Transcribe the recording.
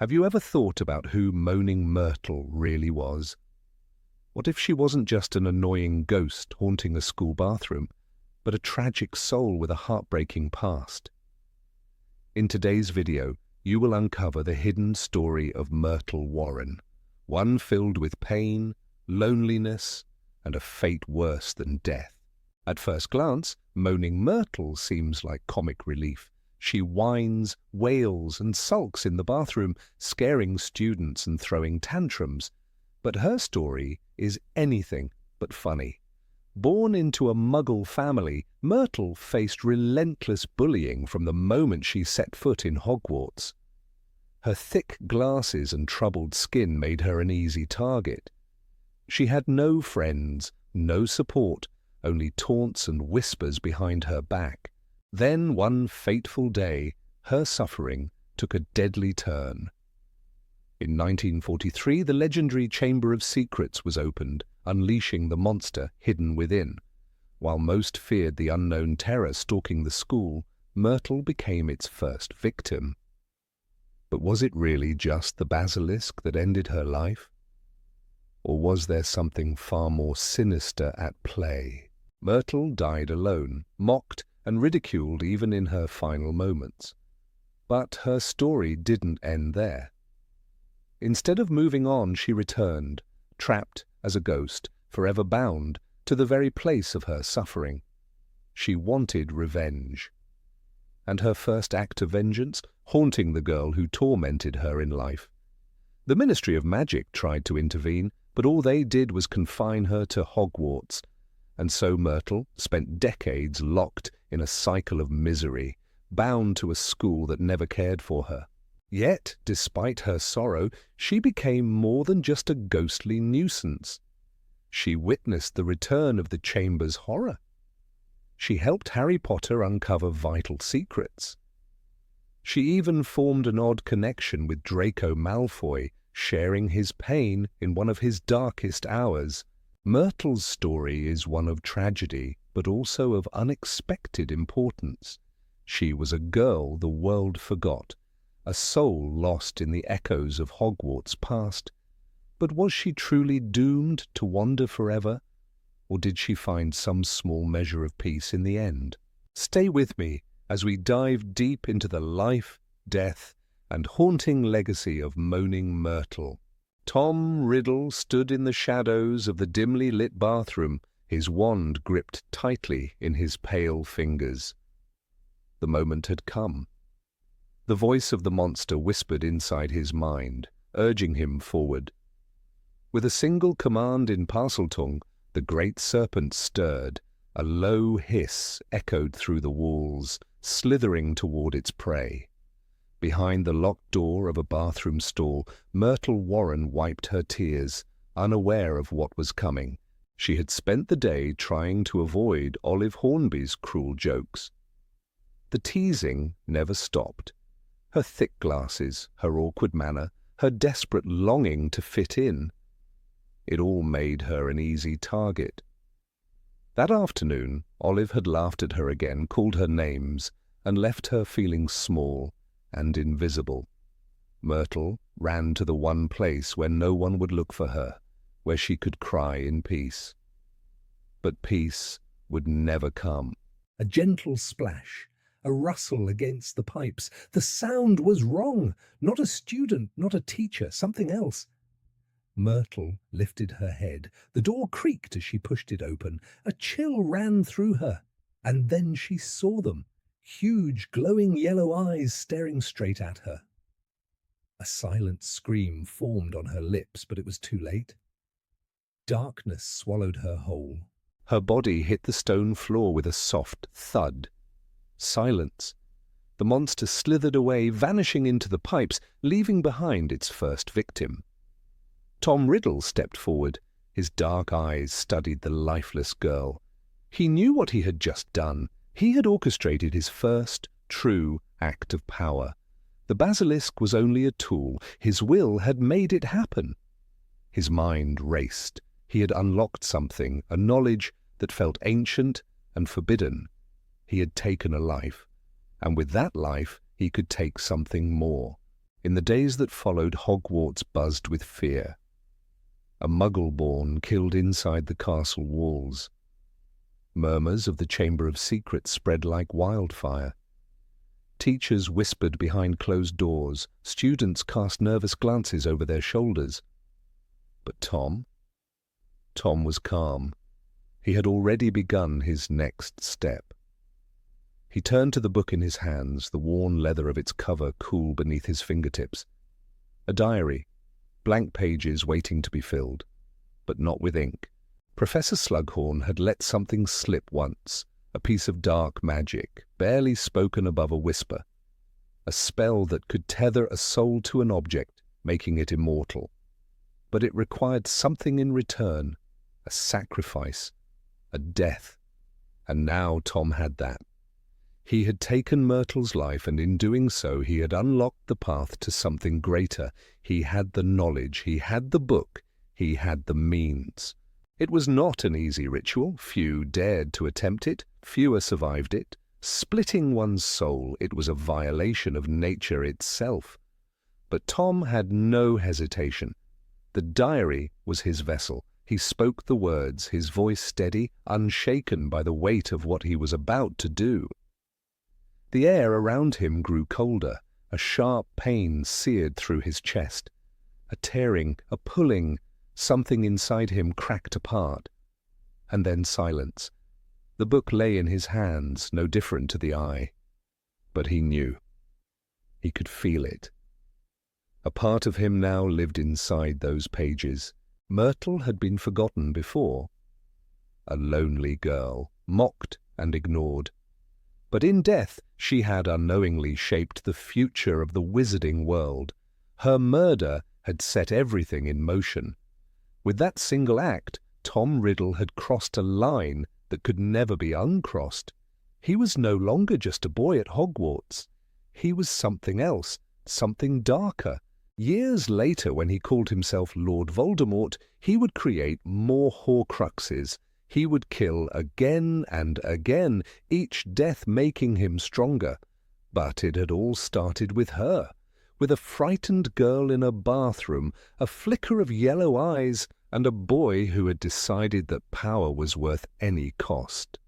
Have you ever thought about who Moaning Myrtle really was? What if she wasn't just an annoying ghost haunting a school bathroom, but a tragic soul with a heartbreaking past? In today's video, you will uncover the hidden story of Myrtle Warren, one filled with pain, loneliness, and a fate worse than death. At first glance, Moaning Myrtle seems like comic relief. She whines, wails, and sulks in the bathroom, scaring students and throwing tantrums. But her story is anything but funny. Born into a Muggle family, Myrtle faced relentless bullying from the moment she set foot in Hogwarts. Her thick glasses and troubled skin made her an easy target. She had no friends, no support, only taunts and whispers behind her back. Then, one fateful day, her suffering took a deadly turn. In 1943, the legendary Chamber of Secrets was opened, unleashing the monster hidden within. While most feared the unknown terror stalking the school, Myrtle became its first victim. But was it really just the basilisk that ended her life? Or was there something far more sinister at play? Myrtle died alone, mocked and ridiculed even in her final moments. But her story didn't end there. Instead of moving on, she returned, trapped as a ghost, forever bound to the very place of her suffering. She wanted revenge. And her first act of vengeance, haunting the girl who tormented her in life. The Ministry of Magic tried to intervene, but all they did was confine her to Hogwarts. And so Myrtle spent decades locked in a cycle of misery, bound to a school that never cared for her. Yet, despite her sorrow, she became more than just a ghostly nuisance. She witnessed the return of the Chamber's horror. She helped Harry Potter uncover vital secrets. She even formed an odd connection with Draco Malfoy, sharing his pain in one of his darkest hours. Myrtle's story is one of tragedy, but also of unexpected importance. She was a girl the world forgot, a soul lost in the echoes of Hogwarts' past. But was she truly doomed to wander forever? Or did she find some small measure of peace in the end? Stay with me as we dive deep into the life, death, and haunting legacy of Moaning Myrtle. Tom Riddle stood in the shadows of the dimly lit bathroom, his wand gripped tightly in his pale fingers. The moment had come. The voice of the monster whispered inside his mind, urging him forward. With a single command in Parseltongue, the great serpent stirred. A low hiss echoed through the walls, slithering toward its prey. Behind the locked door of a bathroom stall, Myrtle Warren wiped her tears, unaware of what was coming. She had spent the day trying to avoid Olive Hornby's cruel jokes. The teasing never stopped. Her thick glasses, her awkward manner, her desperate longing to fit in. It all made her an easy target. That afternoon, Olive had laughed at her again, called her names, and left her feeling small and invisible. Myrtle ran to the one place where no one would look for her, where she could cry in peace. But peace would never come. A gentle splash, a rustle against the pipes. The sound was wrong. Not a student, not a teacher, something else. Myrtle lifted her head. The door creaked as she pushed it open. A chill ran through her, and then she saw them. Huge, glowing yellow eyes staring straight at her. A silent scream formed on her lips, but it was too late. Darkness swallowed her whole. Her body hit the stone floor with a soft thud. Silence. The monster slithered away, vanishing into the pipes, leaving behind its first victim. Tom Riddle stepped forward. His dark eyes studied the lifeless girl. He knew what he had just done. He had orchestrated his first true act of power. The basilisk was only a tool. His will had made it happen. His mind raced. He had unlocked something, a knowledge that felt ancient and forbidden. He had taken a life, and with that life he could take something more. In the days that followed, Hogwarts buzzed with fear. A Muggle-born killed inside the castle walls. Murmurs of the Chamber of Secrets spread like wildfire. Teachers whispered behind closed doors. Students cast nervous glances over their shoulders. But Tom was calm. He had already begun his next step. He turned to the book in his hands, the worn leather of its cover cool beneath his fingertips. A diary, blank pages waiting to be filled, but not with ink. Professor Slughorn had let something slip once, a piece of dark magic, barely spoken above a whisper. A spell that could tether a soul to an object, making it immortal. But it required something in return, a sacrifice, a death. And now Tom had that. He had taken Myrtle's life, and in doing so he had unlocked the path to something greater. He had the knowledge, he had the book, he had the means. It was not an easy ritual. Few dared to attempt it, fewer survived it. Splitting one's soul, it was a violation of nature itself. But Tom had no hesitation. The diary was his vessel. He spoke the words, his voice steady, unshaken by the weight of what he was about to do. The air around him grew colder. A sharp pain seared through his chest. A tearing, a pulling, something inside him cracked apart. And then silence. The book lay in his hands, no different to the eye. But he knew. He could feel it. A part of him now lived inside those pages. Myrtle had been forgotten before. A lonely girl, mocked and ignored. But in death she had unknowingly shaped the future of the wizarding world. Her murder had set everything in motion. With that single act, Tom Riddle had crossed a line that could never be uncrossed. He was no longer just a boy at Hogwarts. He was something else, something darker. Years later, when he called himself Lord Voldemort, he would create more Horcruxes. He would kill again and again, each death making him stronger. But it had all started with her, with a frightened girl in a bathroom, a flicker of yellow eyes, and a boy who had decided that power was worth any cost.